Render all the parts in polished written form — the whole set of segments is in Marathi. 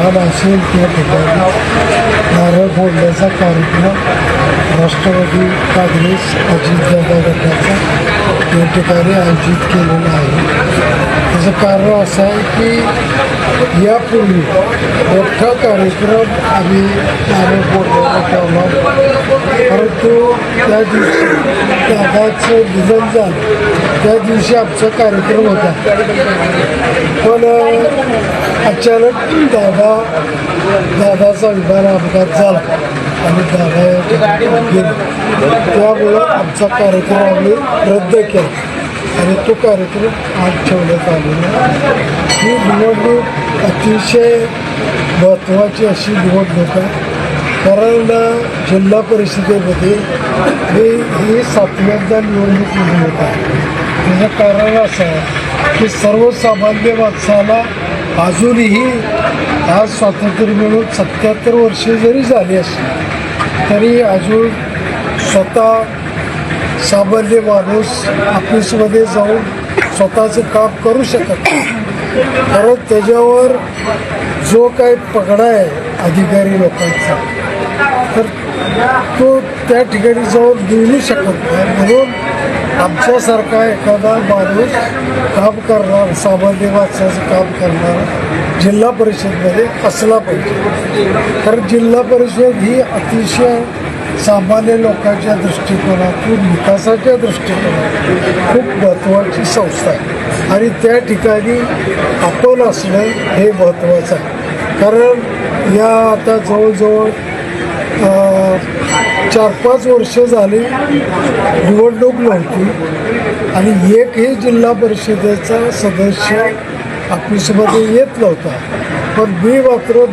स्थान असेल त्या ठिकाणी नारळ फोडण्याचा कार्यक्रम राष्ट्रवादी काँग्रेस अजितदादा गटाचा या ठिकाणी आयोजित केलेला आहे. त्याचं कारण असं आहे की यापूर्वी मोठा कार्यक्रम आम्ही नारळ फोडण्याचा ठेवला, परंतु त्या दिवशी दादाचं निधन झालं त्या दिवशी आमचा कार्यक्रम होता. पण अचानक दादाचा विमान अपघात झाला आणि दादा गेले. त्यामुळं आमचा कार्यक्रम आम्ही रद्द केला आणि तो कार्यक्रम आज ठेवण्यात आलेला. ही निवडणूक अतिशय महत्त्वाची अशी निवडणूक आहे, कारण जिल्हा परिषदेमध्ये ही 7व्यांदा निवडणूक होत आहे. त्याचं कारण असं आहे की सर्वसामान्य माणसाला अजूनही आज स्वातंत्र्य मिळून 77 वर्षे जरी झाली असली तरी अजून स्वतः सामान्य माणूस ऑफिसमध्ये जाऊन स्वतःचं काम करू शकत नाही. कारण त्याच्यावर जो काही पगडा आहे अधिकारी लोकांचा, तर तो त्या ठिकाणी जाऊन निवडू शकत नाही. म्हणून आमच्यासारखा एखादा माणूस काम करणार, सामान्य माणसाचं काम करणारा जिल्हा परिषदमध्ये असला पाहिजे. कारण जिल्हा परिषद ही अतिशय सामान्य लोकांच्या दृष्टिकोनातून विकासाच्या दृष्टिकोनातून खूप महत्त्वाची संस्था आहे आणि त्या ठिकाणी आपण असणं हे महत्त्वाचं आहे. कारण या आता जवळजवळ 4-5 वर्ष झाली निवडणूक नव्हती आणि एकही जिल्हा परिषदेचा सदस्य ऑफिसमध्ये येत नव्हता. पण मी मात्र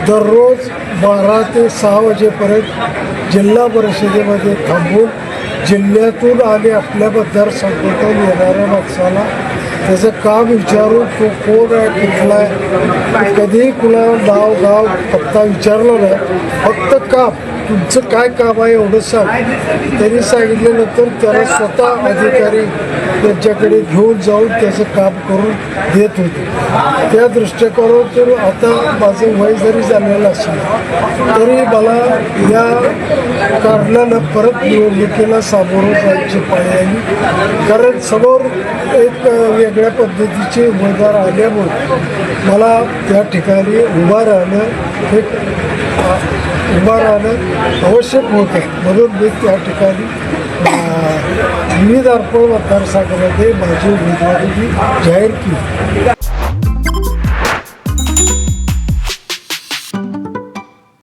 दररोज 12 ते 6 वाजेपर्यंत जिल्हा परिषदेमध्ये थांबून जिल्ह्यातून आणि आपल्या मतदारसंघातून येणाऱ्या माणसाला त्याचं काम विचारून तो कोण आहे, कुठला आहे, कधीही कुणाला नाव गाव पत्ता विचारला नाही. फक्त काम, तुमचं काय काम आहे एवढं सांग. त्यांनी सांगितल्यानंतर त्याला स्वतः अधिकारी त्यांच्याकडे घेऊन जाऊन त्याचं काम करून देत होते. त्या दृष्टिकोनातून आता माझं वय जरी झालेलं असलं तरी मला या कारणानं परत निवडणुकीला सामोरं जायची पाळी आली. कारण समोर एक वेगळ्या पद्धतीचे उमेदवार आल्यामुळे मला त्या ठिकाणी उभा राहणं आवश्यक होतं. म्हणून मी त्या ठिकाणी विविध अर्पण मतदारसंघामध्ये माझी उमेदवारी जाहीर केली.